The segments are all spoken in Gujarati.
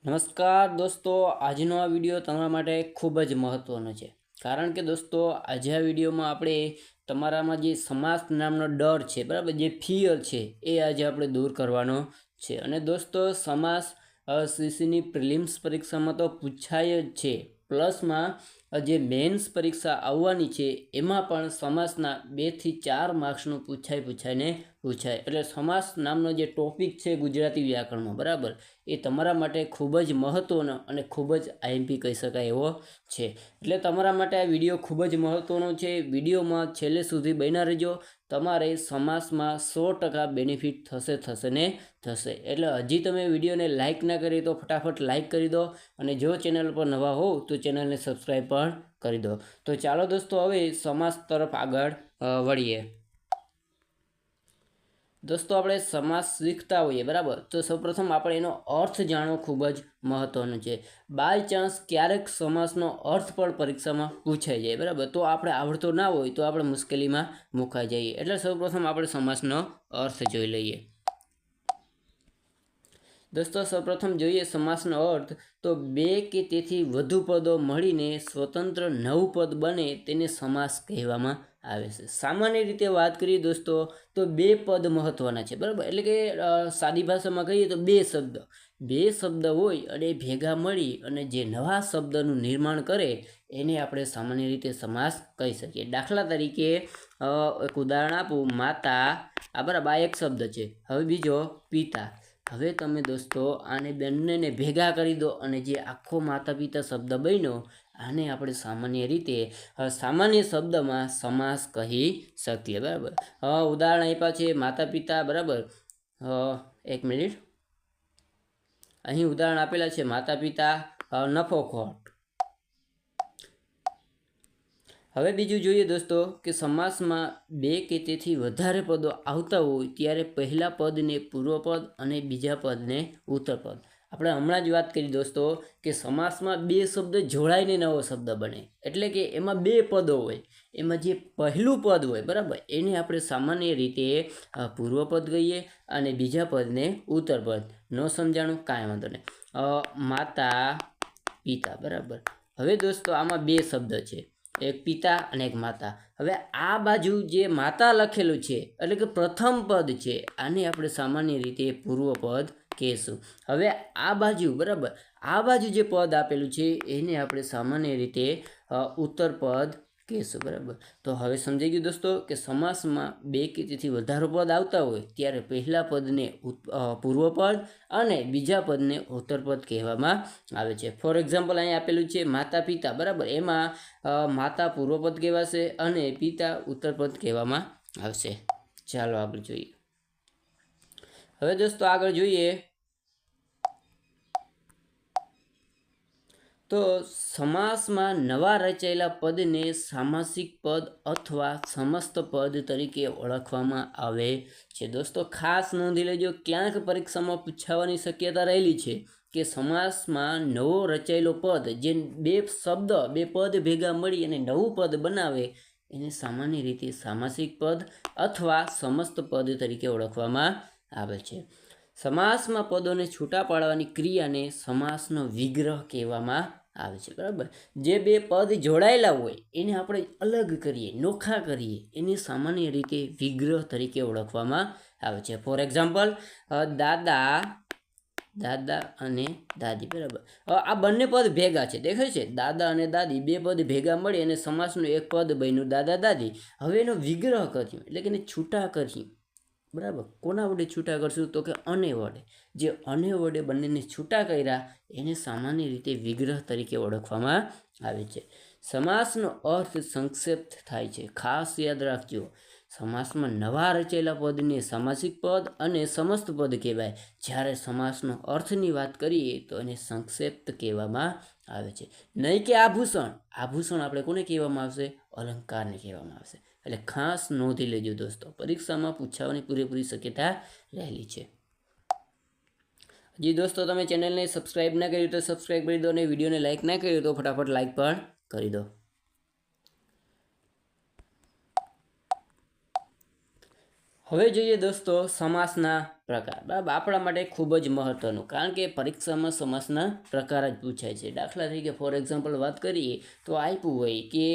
નમસ્કાર દોસ્તો, આજનો આ વિડીયો તમારા માટે ખૂબ જ મહત્ત્વનો છે. કારણ કે દોસ્તો, આજે આ વિડીયોમાં આપણે તમારામાં જે સમાસ નામનો ડર છે, બરાબર, જે ફિયર છે, એ આજે આપણે દૂર કરવાનો છે. અને દોસ્તો, સમાસ સીસીની પ્રિલિમ્સ પરીક્ષામાં તો પૂછાય જ છે, પ્લસમાં જે મેન્સ પરીક્ષા આવવાની છે એમાં પણ સમાસના 2 થી 4 માર્ક્સનું પૂછાય. એટલે સમાસ નામનો જે ટોપિક છે ગુજરાતી વ્યાકરણમાં, બરાબર, એ તમારા માટે ખૂબ જ મહત્ત્વનો અને ખૂબ જ આઈએમપી કહી શકાય એવો છે. એટલે તમારા માટે આ વિડીયો ખૂબ જ મહત્ત્વનો છે. વિડીયોમાં છેલ્લે સુધી બન્યા રહેજો. તમારે સમાસમાં 100% બેનિફિટ થશે. એટલે હજી તમે વિડીયોને લાઇક ના કરી તો ફટાફટ લાઇક કરી દો, અને જો ચેનલ પર નવા હોવ તો ચેનલને સબસ્ક્રાઈબ પણ કરી દો. તો ચાલો દોસ્તો, હવે સમાસ તરફ આગળ વળીએ. દોસ્તો, આપણે સમાસ શીખતા હોઈએ, બરાબર, તો સૌપ્રથમ આપણે એનો અર્થ જાણવો ખૂબ જ મહત્ત્વનું છે. બાય ચાન્સ ક્યારેક સમાસનો અર્થ પણ પરીક્ષામાં પૂછાઈ જાય, બરાબર, તો આપણે આવડતો ના હોય તો આપણે મુશ્કેલીમાં મુકાઈ જઈએ. એટલે સૌપ્રથમ આપણે સમાસનો અર્થ જોઈ લઈએ. દોસ્તો, સૌપ્રથમ જોઈએ સમાસનો અર્થ. તો 2 કે તેથી વધુ પદો મળીને સ્વતંત્ર નવું પદ બને તેને સમાસ કહેવામાં આવે છે. સામાન્ય રીતે વાત કરીએ દોસ્તો, તો 2 પદ મહત્ત્વના છે, બરાબર. એટલે કે સાદી ભાષામાં કહીએ તો 2 શબ્દ હોય અને ભેગા મળી અને જે નવા શબ્દનું નિર્માણ કરે એને આપણે સામાન્ય રીતે સમાસ કહી શકીએ. દાખલા તરીકે એક ઉદાહરણ આપું. માતા, આ બરાબર, આ એક શબ્દ છે. હવે બીજો પિતા. હવે તમે દોસ્તો આને બંનેને ભેગા કરી દો અને જે આખો માતા પિતા શબ્દ બન્યો, આને આપણે સામાન્ય રીતે સામાન્ય શબ્દમાં સમાસ કહી શકીએ, બરાબર. ઉદાહરણ આપ્યા છે માતા પિતા, બરાબર. એક મિનિટ, અહીં ઉદાહરણ આપેલા છે માતા પિતા નફોખોર. હવે બીજું જોઈએ દોસ્તો, કે સમાસમાં 2 કે તેથી વધારે પદો આવતા હોય ત્યારે પહેલા પદને પૂર્વપદ અને બીજા પદને ઉત્તરપદ. આપણે હમણાં જ વાત કરી દોસ્તો કે સમાસમાં 2 શબ્દ જોડાઈને નવો શબ્દ બને. એટલે કે એમાં 2 પદો હોય, એમાં જે પહેલું પદ હોય, બરાબર, એને આપણે સામાન્ય રીતે પૂર્વપદ કહીએ અને બીજા પદને ઉત્તરપદ. ન સમજાણું? કાંઈ વાંધો નહીં. માતા પિતા, બરાબર. હવે દોસ્તો આમાં 2 શબ્દ છે, એક પિતા અને એક માતા. હવે આ બાજુ જે માતા લખેલું છે, એટલે કે પ્રથમ પદ છે, આને આપણે સામાન્ય રીતે પૂર્વપદ કહેશું. હવે આ બાજુ, બરાબર, આ બાજુ જે પદ આપેલું છે એને આપણે સામાન્ય રીતે ઉત્તરપદ કહેશું, બરાબર. તો હવે સમજાઈ ગયું દોસ્તો કે સમાસમાં 2 કે તેથી વધારે પદ આવતા હોય ત્યારે પહેલા પદને પૂર્વપદ અને બીજા પદને ઉત્તરપદ કહેવામાં આવે છે. ફોર એક્ઝામ્પલ અહીં આપેલું છે માતા પિતા, બરાબર, એમાં માતા પૂર્વપદ કહેવાશે અને પિતા ઉત્તરપદ કહેવામાં આવશે. ચાલો આગળ જોઈએ. હવે દોસ્તો આગળ જોઈએ તો સમાસમાં નવા રચાયેલા પદને સામાસિક પદ અથવા સમસ્ત પદ તરીકે ઓળખવામાં આવે છે. દોસ્તો ખાસ નોંધી લેજો, ક્યાંક પરીક્ષામાં પૂછાવાની શક્યતા રહેલી છે કે સમાસમાં નવો રચાયેલો પદ, જે 2 પદ ભેગા મળી અને નવું પદ બનાવે એને સામાન્ય રીતે સામાસિક પદ અથવા સમસ્ત પદ તરીકે ઓળખવામાં આવે છે. સમાસમાં પદોને છૂટા પાડવાની ક્રિયાને સમાસનો વિગ્રહ કહેવામાં આવે છે, બરાબર. જે 2 પદ જોડાયેલા હોય એને આપણે અલગ કરીએ, નોખા કરીએ, એને સામાન્ય રીતે વિગ્રહ તરીકે ઓળખવામાં આવે છે. ફોર એક્ઝામ્પલ, દાદા અને દાદી, બરાબર. આ બંને પદ ભેગા છે, દેખાય છે, દાદા અને દાદી, 2 પદ ભેગા મળી અને સમાસનું એક પદ બન્યું દાદા દાદી. હવે એનો વિગ્રહ કર્યું, એટલે કે એને છૂટા કર્યું, બરાબર. કોના વડે છૂટા કરશું? તો કે અને વડે. જે અને વડે બંનેને છૂટા કર્યા એને સામાન્ય રીતે વિગ્રહ તરીકે ઓળખવામાં આવે છે. સમાસનો અર્થ સંક્ષેપ્ત થાય છે, ખાસ યાદ રાખજો. સમાસમાં નવા રચાયેલા પદને સામાસિક પદ અને સમસ્ત પદ કહેવાય. જ્યારે સમાસનો અર્થની વાત કરીએ તો એને સંક્ષેપ્ત કહેવામાં આવે છે. નહીં કે આભૂષણ આપણે કોને કહેવામાં આવશે? અલંકારને કહેવામાં આવશે. એટલે ખાસ નોંધી લેજો દોસ્તો, પરીક્ષામાં પૂછાવાની પૂરેપૂરી શક્યતા રહેલી છે. જી દોસ્તો, તમે ચેનલને સબસ્ક્રાઈબ ના કર્યું તો સબસ્ક્રાઈબ કરી દો અને વિડીયોને લાઇક ના કર્યું તો ફટાફટ લાઇક પણ કરી દો. હવે જોઈએ દોસ્તો સમાસના પ્રકાર, બરાબર. આપણા માટે ખૂબ જ મહત્વનું, કારણ કે પરીક્ષામાં સમાસના પ્રકાર જ પૂછાય છે. દાખલા તરીકે ફોર એક્ઝામ્પલ વાત કરીએ તો આપ્યું હોય કે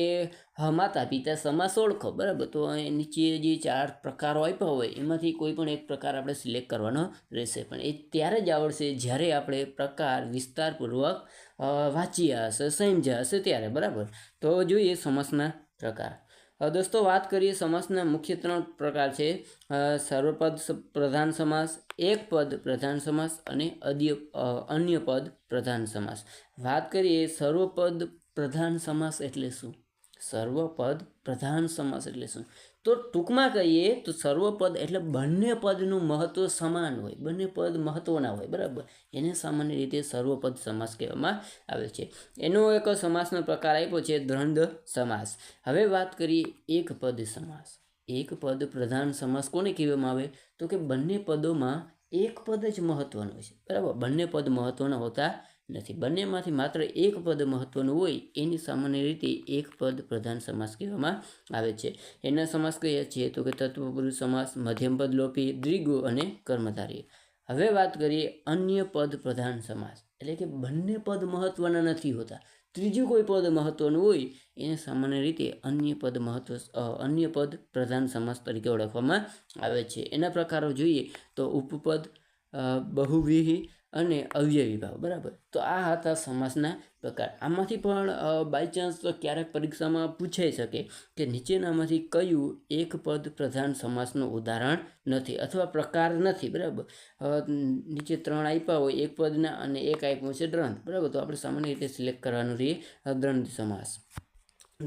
માતા પિતા સમાસ ઓળખો, બરાબર. તો નીચે જે 4 પ્રકારો આપ્યા હોય એમાંથી કોઈ પણ એક પ્રકાર આપણે સિલેક્ટ કરવાનો રહેશે, પણ એ ત્યારે જ આવડશે જ્યારે આપણે પ્રકાર વિસ્તારપૂર્વક વાંચ્યા હશે, સમજ્યા હશે ત્યારે, બરાબર. તો જોઈએ સમાસના પ્રકાર. દોસ્તો વાત કરીએ સમાસના મુખ્ય 3 પ્રકાર છે: સર્વપદ પ્રધાન સમાસ, એક પદ પ્રધાન સમાસ અને અન્ય પદ પ્રધાન સમાસ. વાત કરીએ સર્વપદ પ્રધાન સમાસ એટલે શું? સર્વપદ પ્રધાન સમાસ એટલે શું? તો ટૂંકમાં કહીએ તો સર્વપદ એટલે બંને પદનું મહત્વ સમાન હોય, બંને પદ મહત્વના હોય, બરાબર. એને સામાન્ય રીતે સર્વપદ સમાસ કહેવામાં આવે છે. એનો એક સમાસનો પ્રકાર આપ્યો છે દ્વંદ્વ સમાસ. હવે વાત કરીએ એક પદ સમાસ. એક પદ પ્રધાન સમાસ કોને કહેવામાં આવે? તો કે બંને પદોમાં એક પદ જ મહત્વનું હોય છે, બરાબર. બંને પદ મહત્વના હોતા નથી. બંનેમાંથી માત્ર એક પદ મહત્વનું હોય એની સામાન્ય રીતે એક પદ પ્રધાન સમાસ કહેવામાં આવે છે. એના સમાસ કયા છે? તો કે તત્વપુરુષ સમાસ, મધ્યમપદ લોપી, દ્વિગુ અને કર્મધારય. હવે વાત કરીએ અન્ય પદ પ્રધાન સમાસ, એટલે કે બંને પદ મહત્વના નથી હોતા, ત્રીજું કોઈ પદ મહત્વનું હોય એને સામાન્ય રીતે અન્ય પદ પ્રધાન સમાસ તરીકે ઓળખવામાં આવે છે. એના પ્રકારો જોઈએ તો ઉપપદ, બહુવ્રીહી અને અવ્યયી ભાવ, બરાબર. તો આ હતા સમાસના પ્રકાર. આમાંથી પણ બાય ચાન્સ તો ક્યારેક પરીક્ષામાં પૂછાઈ શકે કે નીચેનામાંથી કયું એક પદ પ્રધાન સમાસનું ઉદાહરણ નથી અથવા પ્રકાર નથી, બરાબર. નીચે 3 આપ્યા હોય એક પદના અને એક આપ્યું છે દ્વંદ્વ, બરાબર. તો આપણે સામાન્ય રીતે સિલેક્ટ કરવાનું રહે દ્વંદ્વ સમાસ.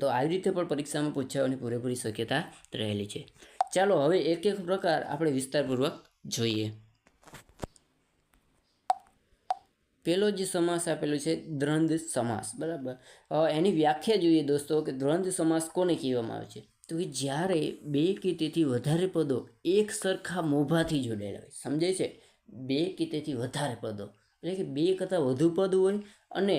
તો આવી રીતે પણ પરીક્ષામાં પૂછવાની પૂરેપૂરી શક્યતા રહેલી છે. ચાલો હવે એક એક પ્રકાર આપણે વિસ્તારપૂર્વક જોઈએ. પેલો જે સમાસ આપેલો છે દ્વંદ્વ સમાસ, બરાબર. એની વ્યાખ્યા જોઈએ દોસ્તો કે દ્વંદ્વ સમાસ કોને કહેવામાં આવે છે? તો કે જ્યારે બે કે તેથી વધારે પદો એક સરખા મોભાથી જોડાયેલા હોય, સમજાય છે? બે કે તેથી વધારે પદો એટલે કે બે કરતાં વધુ પદ હોય અને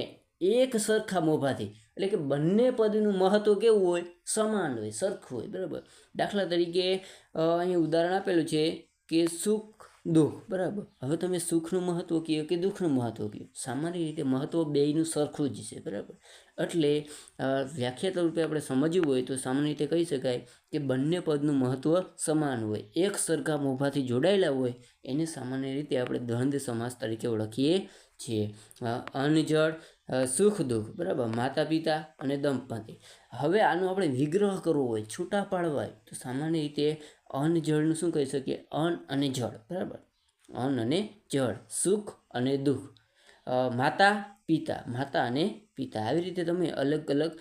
એક સરખા મોભાથી, એટલે કે બંને પદનું મહત્વ કેવું હોય? સમાન હોય, સરખું હોય, બરાબર. દાખલા તરીકે અહીં ઉદાહરણ આપેલું છે કે સુખ દુઃખ, બરાબર. હવે તમે સુખનું મહત્વ કહો કે દુઃખનું મહત્વ કહો, સામાન્ય રીતે મહત્વ બેયનું સરખું જ છે, બરાબર. એટલે વ્યાખ્યા તરીકે આપણે સમજવું હોય તો સામાન્ય રીતે કહી શકાય કે બંને પદનું મહત્વ સમાન હોય, એક સરખા મોભાથી જોડાયેલા હોય, એને સામાન્ય રીતે આપણે દ્વંદ્વ સમાસ તરીકે ઓળખીએ છીએ. અનજડ, સુખ દુઃખ, બરાબર. માતા પિતા અને દંપતી. હવે આનો આપણે વિગ્રહ કરવો હોય, છૂટા પાડવા હોય તો સામાન્ય રીતે અનજળનું શું કહી શકીએ? અન અને જળ, બરાબર. અન અને જળ, સુખ અને દુઃખ, માતા પિતા, માતા અને પિતા. આવી રીતે તમે અલગ અલગ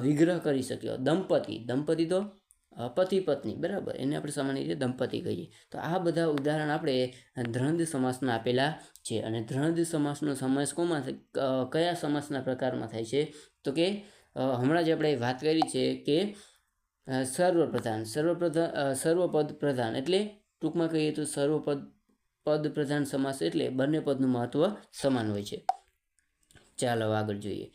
વિગ્રહ કરી શક્યો. દંપતી તો પતિ પત્ની, બરાબર. એને આપણે સામાન્ય રીતે દંપતી કહીએ. તો આ બધા ઉદાહરણ આપણે દ્વંદ્વ સમાસના આપેલા છે. અને દ્વંદ્વ સમાસનો સમાસ કયા સમાસના પ્રકારમાં થાય છે? તો કે હમણાં જ આપણે વાત કરી છે કે સર્વપદ પ્રધાન એટલે ટૂંકમાં કહીએ તો પદ પ્રધાન સમાસ એટલે બંને પદનું મહત્વ સમાન હોય છે. ચાલો આગળ જોઈએ.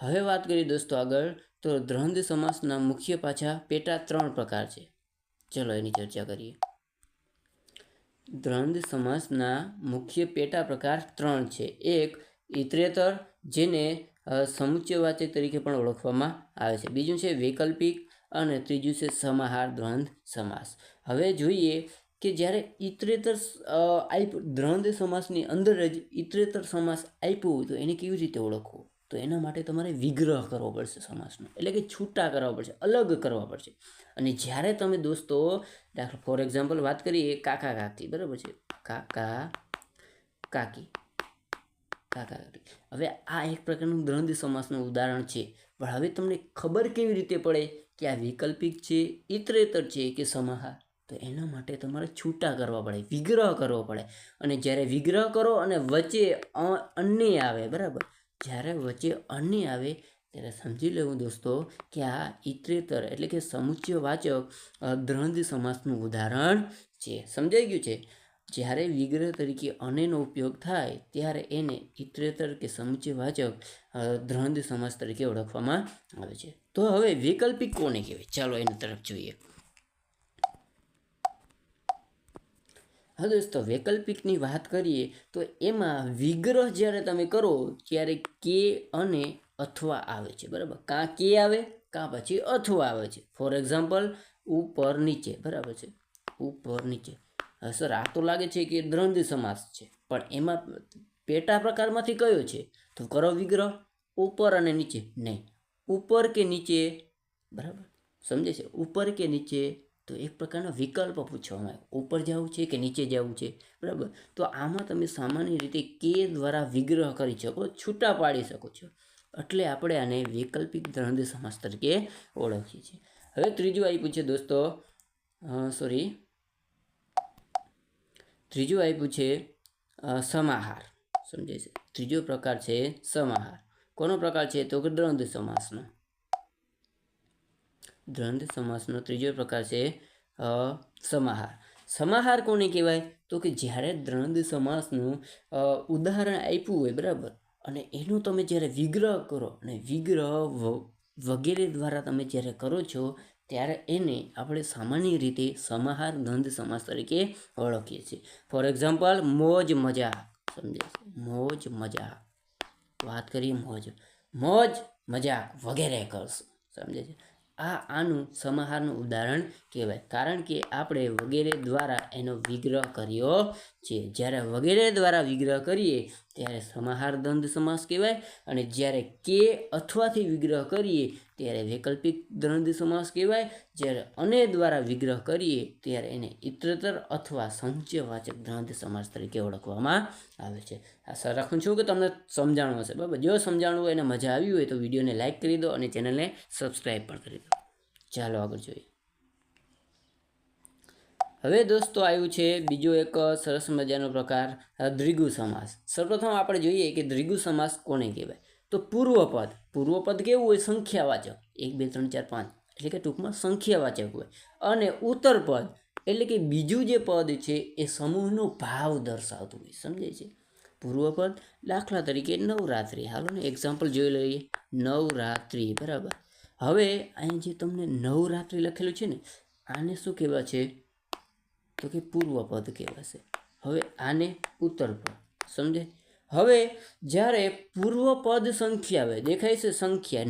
હવે વાત કરીએ દોસ્તો આગળ તો દ્વંદ્વ સમાસના મુખ્ય પાછા પેટા 3 પ્રકાર છે. ચલો એની ચર્ચા કરીએ. દ્વંદ્વ સમાસના મુખ્ય પેટા પ્રકાર 3 છે. એક ઇતરેતર, જેને સમુચ્ચયવાચક તરીકે પણ ઓળખવામાં આવે છે. બીજું છે વૈકલ્પિક અને ત્રીજું છે સમાહાર દ્વંદ્વ સમાસ. હવે જોઈએ કે જ્યારે ઇતરેતર દ્વંદ્વ સમાસની અંદર જ ઇતરેતર સમાસ આપ્યો હોય તો એને કેવી રીતે ઓળખવું? તો એના માટે તમારે વિગ્રહ કરવો પડશે સમાસનો, એટલે કે છૂટા કરવા પડશે, અલગ કરવા પડશે. અને જ્યારે તમે દોસ્તો દાખલા ફોર એક્ઝામ્પલ વાત કરીએ કાકા કાકી, બરાબર છે. કાકા કાકી, કાકા કાકી. હવે આ એક પ્રકારનું દ્વંદ્વ સમાસનું ઉદાહરણ છે. પણ હવે તમને ખબર કેવી રીતે પડે કે આ વૈકલ્પિક છે, ઇતરેતર છે કે સમાહાર? તો એના માટે તમારે છૂટા કરવા પડે, વિગ્રહ કરવો પડે. અને જ્યારે વિગ્રહ કરો અને વચ્ચે અન્ય આવે, બરાબર. જ્યારે વચ્ચે અન્ય આવે ત્યારે સમજી લેવું દોસ્તો કે આ ઇતરેતર એટલે કે સમુચ્ચયવાચક દ્વંદ્વ સમાસનું ઉદાહરણ છે. સમજાઈ ગયું છે? જ્યારે વિગ્રહ તરીકે અનેનો ઉપયોગ થાય ત્યારે એને ઇતરેતર કે સમુચ્ચયવાચક દ્વંદ્વ સમાસ તરીકે ઓળખવામાં આવે છે. તો હવે વૈકલ્પિક કોને કહેવાય? ચાલો એની તરફ જોઈએ. હા દોસ્તો, વૈકલ્પિકની વાત કરીએ તો એમાં વિગ્રહ જ્યારે તમે કરો ત્યારે કે અને અથવા આવે છે, બરાબર. કાં કે આવે કાં પછી અથવા આવે છે. ફોર એક્ઝામ્પલ, ઉપર નીચે, બરાબર છે, ઉપર નીચે. સર, આ તો લાગે છે કે દ્વંદ્વ સમાસ છે, પણ એમાં પેટા પ્રકારમાંથી કયો છે? તો કરો વિગ્રહ, ઉપર અને નીચે. નહીં, ઉપર કે નીચે, બરાબર, સમજે છે? ઉપર કે નીચે, તો એક પ્રકારનો વિકલ્પ પૂછવામાં આવે, ઉપર જવું છે કે નીચે જવું છે, બરાબર. તો આમાં તમે સામાન્ય રીતે કે દ્વારા વિગ્રહ કરી શકો, છૂટા પાડી શકો છો. એટલે આપણે આને વૈકલ્પિક દ્વંદ્વ સમાસ તરીકે ઓળખીએ છીએ. હવે ત્રીજું આપ્યું છે દોસ્તો, ત્રીજું આપ્યું છે સમાહાર. સમજે છે? ત્રીજો પ્રકાર છે સમાહાર. કોનો પ્રકાર છે? તો કે દ્વંદ્વ સમાસનો. દ્વંદ્વ સમાસનો ત્રીજો પ્રકાર છે સમાહાર. સમાહાર કોને કહેવાય? તો કે જ્યારે દ્વંદ્વ સમાસનું ઉદાહરણ આપ્યું હોય, બરાબર, અને એનું તમે જ્યારે વિગ્રહ કરો, અને વિગ્રહ વગેરે દ્વારા તમે જ્યારે કરો છો, ત્યારે એને આપણે સામાન્ય રીતે સમાહાર દ્વંદ્વ સમાસ તરીકે ઓળખીએ છીએ. ફોર એક્ઝામ્પલ, મોજ મજા. સમજે છે? મોજ મજા, વાત કરીએ મોજ મજાક વગેરે કરશું. સમજે છે? આનું સમાહારનું ઉદાહરણ કહેવાય, કારણ કે આપણે વગેરે દ્વારા એનો વિગ્રહ કર્યો છે. જ્યારે વગેરે દ્વારા વિગ્રહ કરીએ ત્યારે સમાહાર દ્વંદ્વ સમાસ કહેવાય, અને જ્યારે કે અથવાથી વિગ્રહ કરીએ ત્યારે વૈકલ્પિક દ્વંદ્વ સમાસ કહેવાય. જ્યારે અને દ્વારા વિગ્રહ કરીએ ત્યારે એને ઇતરેતર અથવા સંચયવાચક દ્વંદ્વ સમાસ તરીકે ઓળખવામાં આવે છે. આશા રાખું છું કે તમને સમજાણું હશે, બરાબર. જો સમજાણું હોય અને મજા આવી હોય તો વિડીયોને લાઇક કરી દો અને ચેનલને સબસ્ક્રાઈબ પણ કરી દો. ચાલો આગળ જોઈએ. હવે દોસ્તો આવ્યું છે બીજો એક સરસ મજાનો પ્રકાર, દ્વિગુ સમાસ. સર્વપ્રથમ આપણે જોઈએ કે દ્વિગુ સમાસ કોને કહેવાય. તો પૂર્વપદ કેવું હોય? સંખ્યાવાચક, 1 2 3 4 5, એટલે કે ટૂંકમાં સંખ્યાવાચક હોય. અને ઉત્તરપદ એટલે કે બીજું જે પદ છે એ સમૂહનો ભાવ દર્શાવતું હોય. સમજે છે? પૂર્વપદ, દાખલા તરીકે નવરાત્રિ. હાલો ને એક્ઝામ્પલ જોઈ લઈએ. નવરાત્રિ, બરાબર. હવે અહીં જે તમને નવરાત્રિ લખેલું છે ને, આને શું કહેવાય છે? તો કે પૂર્વપદ કહેવાશે. હવે આને ઉત્તરપદ. સમજે? હવે જ્યારે પૂર્વપદ સંખ્યા આવે, દેખાય છે સંખ્યા,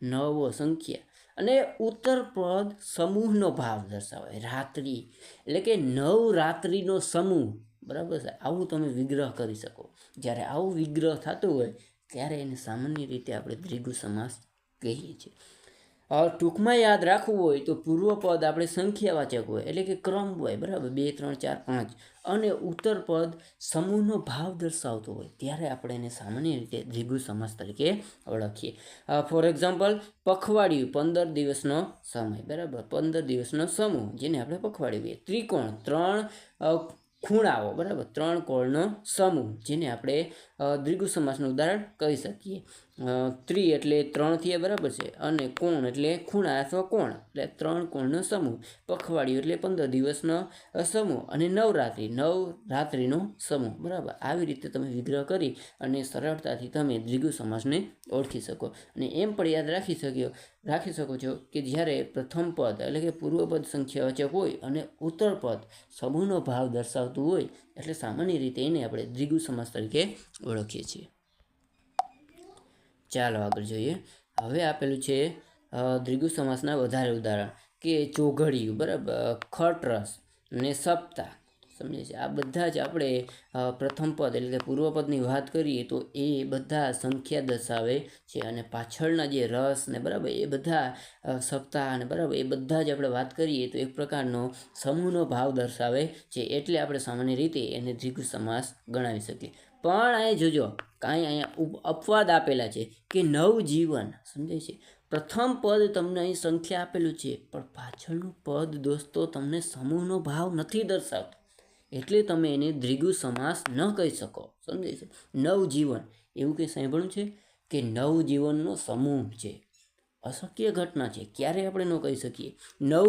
નવ સંખ્યા, અને ઉત્તરપદ સમૂહનો ભાવ દર્શાવે, રાત્રિ, એટલે કે નવરાત્રિનો સમૂહ, બરાબર છે. આવું તમે વિગ્રહ કરી શકો. જ્યારે આવું વિગ્રહ થતો હોય ત્યારે એને સામાન્ય રીતે આપણે દ્વિગુ સમાસ કહીએ છીએ. ટૂંકમાં યાદ રાખવું હોય તો પૂર્વપદ આપણે સંખ્યાવાચક હોય, એટલે કે ક્રમ હોય, બરાબર, 2 3 4 5, અને ઉત્તરપદ સમૂહનો ભાવ દર્શાવતો હોય ત્યારે આપણે એને સામાન્ય રીતે દ્વિગુ સમાસ તરીકે ઓળખીએ. ફોર એક્ઝામ્પલ, પખવાડિયું, 15 દિવસનો સમય, બરાબર, 15 દિવસનો સમૂહ, જેને આપણે પખવાડિયું કહીએ. ત્રિકોણ, 3 ખૂણાઓ, બરાબર, 3 કોણનો સમૂહ, જેને આપણે દ્વિગુ સમાસનું ઉદાહરણ કહી શકીએ. ત્રિ એટલે 3 થયા, બરાબર છે, અને કોણ એટલે ખૂણા અથવા કોણ, એટલે 3 કોણનો સમૂહ. પખવાડિયું એટલે 15 દિવસનો સમૂહ, અને નવરાત્રિનો સમૂહ, બરાબર. આવી રીતે તમે વિગ્રહ કરી અને સરળતાથી તમે દ્વિગુ સમાસને ઓળખી શકો. અને એમ પણ યાદ રાખી શકો છો કે જ્યારે પ્રથમ પદ એટલે કે પૂર્વપદ સંખ્યાવાચક હોય અને ઉત્તરપદ સમૂહનો ભાવ દર્શાવતું હોય, એટલે સામાન્ય રીતે એને આપણે દ્વિગુ સમાસ તરીકે ઓળખીએ છીએ. ચાલો આગળ જોઈએ. હવે આપેલું છે દ્વિગુ સમાસના વધારે ઉદાહરણ, કે ચોઘડિયું, બરાબર, ખટરસ ને સપ્તાહ. સમજે છે? આ બધા જ આપણે પ્રથમ પદ એટલે કે પૂર્વપદની વાત કરીએ તો એ બધા સંખ્યા દર્શાવે છે, અને પાછળના જે રસ ને, બરાબર, એ બધા સપ્તાહ ને, બરાબર, એ બધા જ આપણે વાત કરીએ તો એક પ્રકારનો સમૂહનો ભાવ દર્શાવે છે. એટલે આપણે સામાન્ય રીતે એને દ્વિગુ સમાસ ગણાવી શકીએ. પણ અહીં જોજો, કાંઈ અહીંયા અપવાદ આપેલા છે કે નવજીવન. સમજે છે? પ્રથમ પદ તમને અહીં સંખ્યા આપેલું છે, પણ પાછળનું પદ દોસ્તો તમને સમૂહનો ભાવ નથી દર્શાવતું, એટલે તમે એને દ્વિગુ સમાસ ન કહી શકો. સમજે છે? નવજીવન એવું કંઈ સાંભળ્યું છે કે નવજીવનનો સમૂહ છે? અશક્ય ઘટના છે, ક્યારે આપણે ન કહી શકીએ. નવ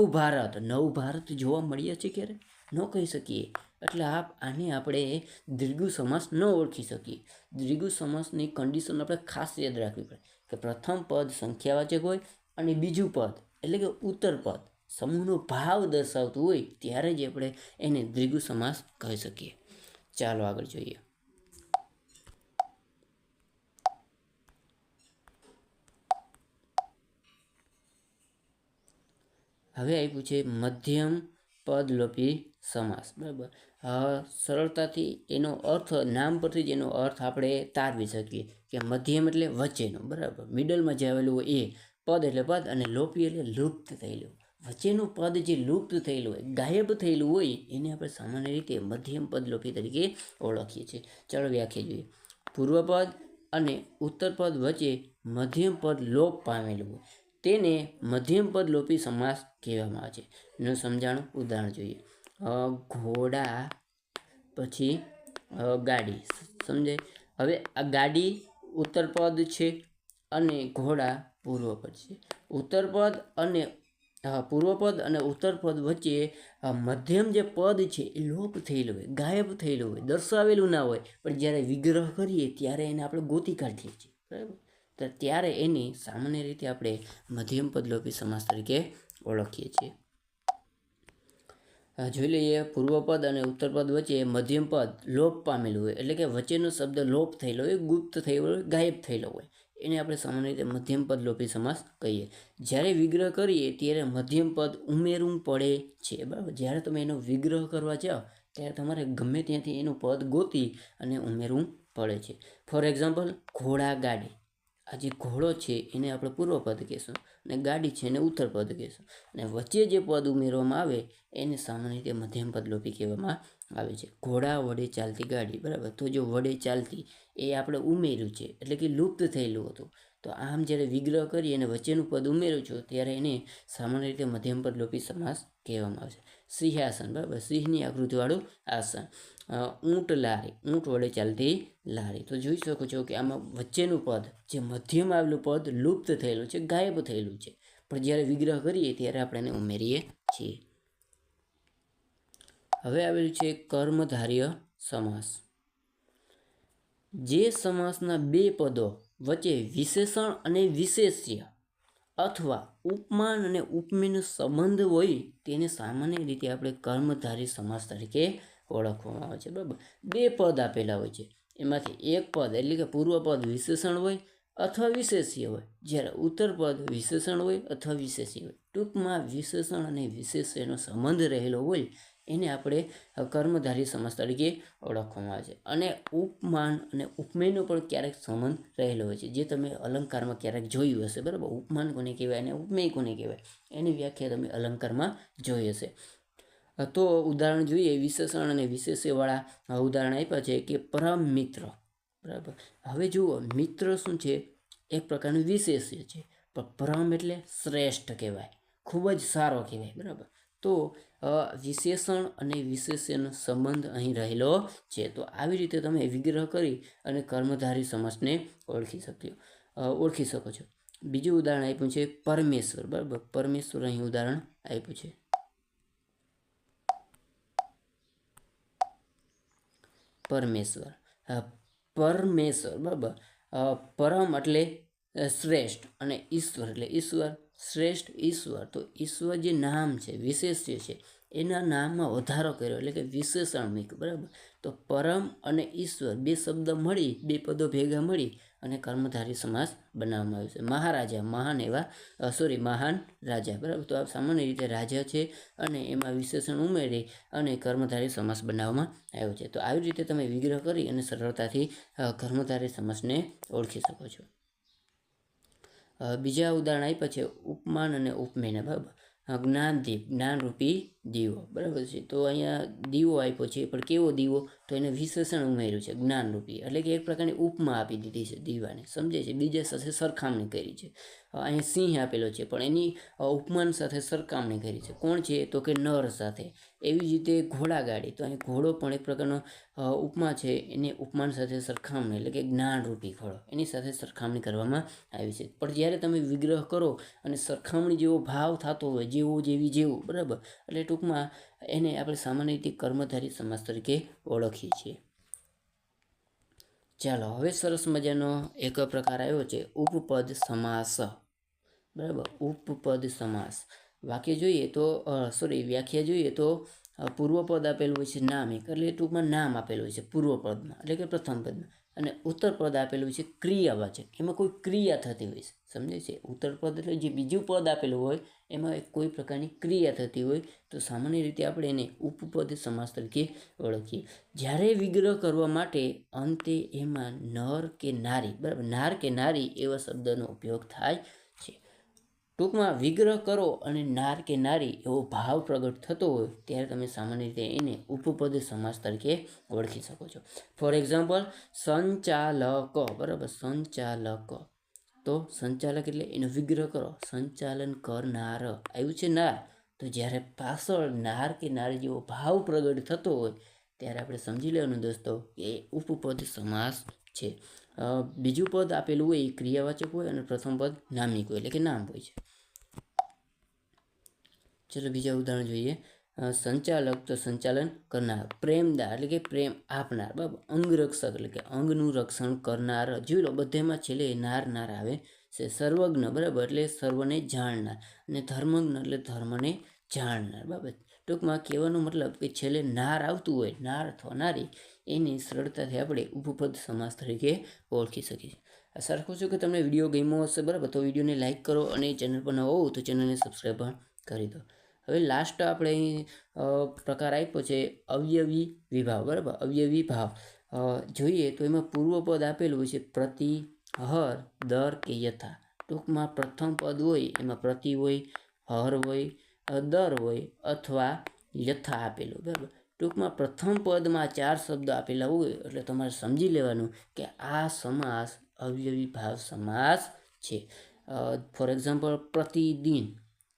ભારત જોવા મળ્યા છે ક્યારે? ન કહી શકીએ. એટલે આને આપણે દ્વિગુ સમાસ ન ઓળખી શકીએ. દ્વિગુ સમાસની કન્ડિશન આપણે ખાસ યાદ રાખવી પડે કે પ્રથમ પદ સંખ્યાવાચક હોય અને બીજું પદ એટલે કે ઉત્તરપદ સમૂહનો ભાવ દર્શાવતું હોય ત્યારે જ આપણે એને દ્વિગુ સમાસ કહી શકીએ. ચાલો આગળ જોઈએ. હવે આપ્યું છે મધ્યમ પદલોપી સમાસ. બરાબર, સરળતાથી એનો અર્થ, નામ પરથી જ એનો અર્થ આપણે તારવી શકીએ કે મધ્યમ એટલે વચ્ચેનો. બરાબર, મિડલમાં જે આવેલું હોય એ પદ એટલે પદ, અને લોપી એટલે લુપ્ત થયેલું. વચ્ચેનું પદ જે લુપ્ત થયેલું હોય, ગાયબ થયેલું હોય, એને આપણે સામાન્ય રીતે મધ્યમ પદલોપી તરીકે ઓળખીએ છીએ. ચાલો વ્યાખ્યા જોઈએ. પૂર્વપદ અને ઉત્તરપદ વચ્ચે મધ્યમ પદ લોપ પામેલું હોય તેને મધ્યમ પદ લોપી સમાસ કહેવામાં આવે છે. એનું સમજાણું ઉદાહરણ જોઈએ. ઘોડા પછી ગાડી. સમજાય? હવે આ ગાડી ઉત્તરપદ છે અને ઘોડા પૂર્વપદ છે. ઉત્તરપદ અને પૂર્વપદ અને ઉત્તરપદ વચ્ચે મધ્યમ જે પદ છે એ લોપ થયેલું હોય, ગાયબ થયેલું હોય, દર્શાવેલું ના હોય, પણ જ્યારે વિગ્રહ કરીએ ત્યારે એને આપણે ગોતી કાઢીએ છીએ. બરાબર, તો ત્યારે એની સામાન્ય રીતે આપણે મધ્યમ પદલોપી સમાસ તરીકે ઓળખીએ છીએ. જોઈ લઈએ. પૂર્વપદ અને ઉત્તરપદ વચ્ચે મધ્યમ પદ લોપ પામેલું હોય, એટલે કે વચ્ચેનો શબ્દ લોપ થયેલો હોય, ગુપ્ત થયેલો હોય, ગાયબ થયેલો હોય, એને આપણે સામાન્ય રીતે મધ્યમ પદ લોપી સમાસ કહીએ. જ્યારે વિગ્રહ કરીએ ત્યારે મધ્યમ પદ ઉમેરવું પડે છે. બરાબર, જ્યારે તમે એનો વિગ્રહ કરવા જાઓ ત્યારે તમારે ગમે ત્યાંથી એનું પદ ગોતી અને ઉમેરવું પડે છે. ફોર એક્ઝામ્પલ, ઘોડા ગાડી. આ જે ઘોડો છે એને આપણે પૂર્વપદ કહેશું અને ગાડી છે એને ઉત્તરપદ કહેશું, અને વચ્ચે જે પદ ઉમેરવામાં આવે એને સામાન્ય રીતે મધ્યમ પદલોપી કહેવામાં આવે છે. ઘોડા વડે ચાલતી ગાડી. બરાબર, તો જો વડે ચાલતી એ આપણે ઉમેર્યું છે એટલે કે લુપ્ત થયેલું હતું. તો આમ જ્યારે વિગ્રહ કરી અને વચ્ચેનું પદ ઉમેર્યું છું ત્યારે એને સામાન્ય રીતે મધ્યમ પદલોપી સમાસ કહેવામાં આવે છે. સિંહાસન. બરાબર, સિંહની આકૃતિવાળું આસન. ઊંટ લારી. ઊંટ વડે ચાલતી લારી. તો જોઈ શકો છો કે આમાં વચ્ચેનું પદ, જે મધ્યમ આવેલું પદ લુપ્ત થયેલું છે, ગાયબ થયેલું છે, પણ જ્યારે વિગ્રહ કરીએ ત્યારે આપણે એને ઉમેરીએ છીએ. હવે આવેલું છે કર્મધારય સમાસ. જે સમાસના બે પદો વચ્ચે વિશેષણ અને વિશેષ્ય અથવા ઉપમાન અને ઉપમેયનો સંબંધ હોય તેને સામાન્ય રીતે આપણે કર્મધારી સમાસ તરીકે ઓળખવામાં આવે છે. બરાબર, બે પદ આપેલા હોય છે, એમાંથી એક પદ એટલે કે પૂર્વપદ વિશેષણ હોય અથવા વિશેષ્ય હોય, જ્યારે ઉત્તરપદ વિશેષણ હોય અથવા વિશેષ્ય હોય. ટૂંકમાં વિશેષણ અને વિશેષ્યનો સંબંધ રહેલો હોય એને આપણે કર્મધારી સમાસ તરીકે ઓળખવામાં આવે છે. અને ઉપમાન અને ઉપમેયનો પણ ક્યારેક સંબંધ રહેલો હોય છે, જે તમે અલંકારમાં ક્યારેક જોયું હશે. બરાબર, ઉપમાન કોને કહેવાય અને ઉપમેય કોને કહેવાય એની વ્યાખ્યા તમે અલંકારમાં જોઈ હશે. તો ઉદાહરણ જોઈએ. વિશેષણ અને વિશેષ્યવાળા ઉદાહરણ આપ્યા છે કે પરમ મિત્ર. બરાબર, હવે જુઓ, મિત્ર શું છે? એક પ્રકારનું વિશેષ્ય છે, પણ પરમ એટલે શ્રેષ્ઠ કહેવાય, ખૂબ જ સારો કહેવાય. બરાબર, તો વિશેષણ અને વિશેષ્યનો સંબંધ અહીં રહેલો છે. તો આવી રીતે તમે વિગ્રહ કરી અને કર્મધારી સમાસને ઓળખી શકો છો. બીજું ઉદાહરણ આપ્યું છે પરમેશ્વર. બરાબર, પરમેશ્વર અહીં ઉદાહરણ આપ્યું છે. પરમેશ્વર. પરમેશ્વર. બરાબર, પરમ એટલે શ્રેષ્ઠ અને ઈશ્વર એટલે ઈશ્વર. શ્રેષ્ઠ ઈશ્વર. તો ઈશ્વર જે નામ છે, વિશેષ્ય છે, એના નામમાં વધારો કર્યો એટલે કે વિશેષણ મૂક્યું. બરાબર, તો પરમ અને ઈશ્વર બે શબ્દ મળી, બે પદો ભેગા મળી અને કર્મધારી સમાસ બનાવવામાં આવ્યો છે. મહારાજા, મહાન રાજા. બરાબર, તો આ સામાન્ય રીતે રાજા છે અને એમાં વિશેષણ ઉમેરી અને કર્મધારી સમાસ બનાવવામાં આવ્યો છે. તો આવી રીતે તમે વિગ્રહ કરી અને સરળતાથી કર્મધારી સમાસને ઓળખી શકો છો. બીજા ઉદાહરણ આપ્યા છે ઉપમાન અને ઉપમેયના. બરાબર, જ્ઞાનદીપ, જ્ઞાનરૂપી દીવો. બરાબર છે, તો અહીંયા દીવો આપ્યો છે, પણ કેવો દીવો? તો એને વિશેષણ ઉમેર્યું છે જ્ઞાનરૂપી, એટલે કે એક પ્રકારની ઉપમા આપી દીધી છે દીવાને. સમજે છે? બીજા સાથે સરખામણી કરી છે. અહીં સિંહ આપેલો છે પણ એની ઉપમાન સાથે સરખામણી કરી છે. કોણ છે? તો કે નર સાથે. એવી જ રીતે ઘોડાગાડી, તો અહીં ઘોડો પણ એક પ્રકારનો ઉપમા છે, એની ઉપમાન સાથે સરખામણી એટલે કે જ્ઞાનરૂપી ઘોડો એની સાથે સરખામણી કરવામાં આવી છે. પણ જ્યારે તમે વિગ્રહ કરો અને સરખામણી જેવો ભાવ થતો હોય, જેવું. બરાબર, એટલે ટૂંકમાં એને આપણે સામાન્ય રીતે કર્મધારી સમાસ તરીકે ઓળખીએ છીએ. ચાલો, હવે સરસ મજાનો એક પ્રકાર આવ્યો છે ઉપપદ સમાસ. બરાબર, ઉપપદ સમાસ. વાક્ય જોઈએ તો વ્યાખ્યા જોઈએ તો પૂર્વપદ આપેલું હોય છે નામ એક, એટલે ટૂંકમાં નામ આપેલું હોય છે પૂર્વપદમાં, એટલે કે પ્રથમ પદમાં. અને ઉત્તરપદ આપેલું છે ક્રિયાવાચક, એમાં કોઈ ક્રિયા થતી હોય છે, સમજે છે. ઉત્તરપદ એટલે જે બીજું પદ આપેલું હોય એમાં કોઈ પ્રકારની ક્રિયા થતી હોય તો સામાન્ય રીતે આપણે એને ઉપપદ સમાસ તરીકે ઓળખીએ. જ્યારે વિગ્રહ કરવા માટે અંતે એમાં નર કે નારી, બરાબર, નાર કે નારી એવા શબ્દનો ઉપયોગ થાય છે. ટૂંકમાં વિગ્રહ કરો અને નાર કે નારી એવો ભાવ પ્રગટ થતો હોય ત્યારે તમે સામાન્ય રીતે એને ઉપપદ સમાસ તરીકે ઓળખી શકો છો. ફોર એક્ઝામ્પલ, સંચાલક, બરાબર, સંચાલક. તો સંચાલક એટલે એનો વિગ્રહ કરો, સંચાલન કરનાર આવ્યું છે નાર, તો જ્યારે પાછળ નાર કે નારી જેવો ભાવ પ્રગટ થતો હોય ત્યારે આપણે સમજી લેવાનું દોસ્તો કે એ ઉપપદ સમાસ છે. બીજું પદ આપેલું હોય એ ક્રિયાવાચક હોય અને પ્રથમ પદ નામિક હોય, એટલે કે નામ હોય છે. ચલો બીજા ઉદાહરણ જોઈએ. સંચાલક તો સંચાલન કરનાર, પ્રેમદાર એટલે કે પ્રેમ આપનાર, બરાબર, અંગરક્ષક એટલે કે અંગનું રક્ષણ કરનાર. જોઈ લો બધેમાં છેલ્લે નાર નાર આવે છે. સર્વજ્ઞ, બરાબર, એટલે સર્વને જાણનાર, અને ધર્મજ્ઞ એટલે ધર્મને જાણનાર, બરાબર. ટૂંકમાં કહેવાનો મતલબ કે છેલ્લે નાર આવતું હોય, નાર અથવા નારી, એની સરળતાથી આપણે ઉપપદ સમાસ તરીકે ઓળખી શકીએ. આશા રાખું છું કે તમને વિડીયો ગમ્યો હશે, બરાબર. તો વિડીયોને લાઇક કરો અને ચેનલ પર નવો હોવ તો ચેનલને સબસ્ક્રાઈબ પણ કરી દો. હવે લાસ્ટ આપણે અહીં પ્રકાર આપ્યો છે અવયવી વિભાવ, બરાબર. અવયવી ભાવ જોઈએ તો એમાં પૂર્વપદ આપેલું હોય છે પ્રતિ, હર, દર કે યથા. ટૂંકમાં પ્રથમ પદ હોય એમાં પ્રતિ હોય, હર હોય, દર હોય અથવા યથા આપેલું, બરાબર. ટૂંકમાં પ્રથમ પદમાં 4 શબ્દ આપેલા હોય એટલે તમારે સમજી લેવાનું કે આ સમાસ અવયવી ભાવ સમાસ છે. ફોર એક્ઝામ્પલ, પ્રતિદિન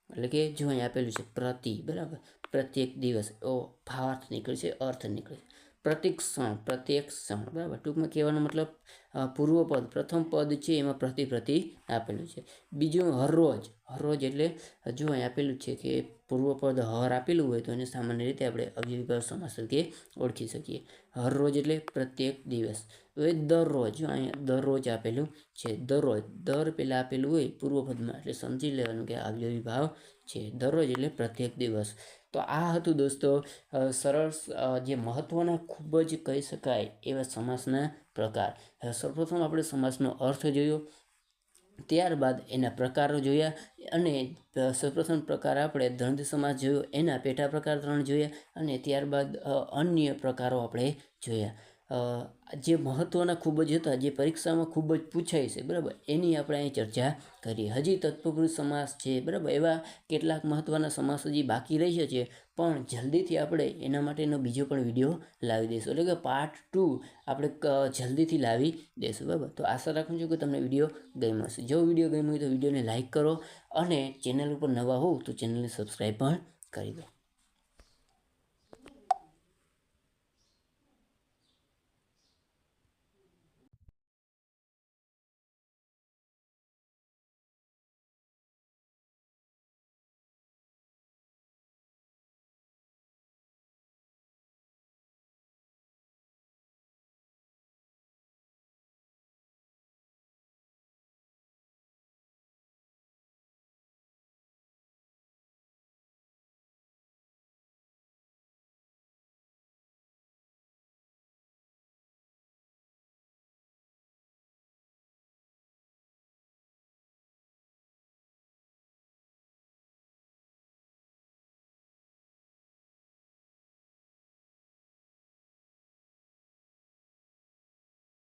એટલે કે જો અહીં આપેલું છે પ્રતિ, બરાબર, પ્રત્યેક દિવસ, એવો ભાવાર્થ નીકળે છે, અર્થ નીકળે છે. પ્રતિક્ષણ, પ્રત્યેક ક્ષણ, બરાબર. ટૂંકમાં કહેવાનો મતલબ પૂર્વપદ પ્રથમ પદ છે એમાં પ્રતિ આપેલું છે. બીજું હરરોજ, હરરોજ એટલે જો અહીં આપેલું છે કે પૂર્વપદ હર આપેલું હોય તો એને સામાન્ય રીતે આપણે અવયવી ભાવ સમાસ તરીકે ઓળખી શકીએ. હરરોજ એટલે પ્રત્યેક દિવસ. હવે દરરોજ, જો અહીંયા દરરોજ આપેલું છે, દરરોજ, દર પહેલાં આપેલું હોય પૂર્વપદમાં એટલે સમજી લેવાનું કે અવયવી ભાવ છે. દરરોજ એટલે પ્રત્યેક દિવસ. તો આ હતું દોસ્તો સરળ જે મહત્ત્વના ખૂબ જ કહી શકાય એવા સમાસના પ્રકાર. સૌપ્રથમ આપણે સમાસનો અર્થ જોયો, ત્યારબાદ એના પ્રકારો જોયા, અને સૌપ્રથમ પ્રકાર આપણે દ્વંદ્વ સમાસ જોયો, એના પેટા પ્રકાર 3 જોયા, અને ત્યારબાદ અન્ય પ્રકારો આપણે જોયા. જે મહત્ત્વના ખૂબ જ હતા, જે પરીક્ષામાં ખૂબ જ પૂછાય છે, બરાબર, એની આપણે અહીં ચર્ચા કરીએ. હજી તત્પુરુષ સમાસ છે, બરાબર, એવા કેટલાક મહત્ત્વના સમાસ હજી બાકી રહી છે, પણ જલ્દીથી આપણે એના માટેનો બીજો પણ વિડીયો લાવી દઈશું, એટલે કે પાર્ટ 2 આપણે જલ્દીથી લાવી દઈશું, બરાબર. તો આશા રાખું છું કે તમને વિડીયો ગમ્યો હશે. જો વિડીયો ગમ્યો હોય તો વિડીયોને લાઇક કરો અને ચેનલ ઉપર નવા હોવ તો ચેનલને સબસ્ક્રાઈબ પણ કરી દો.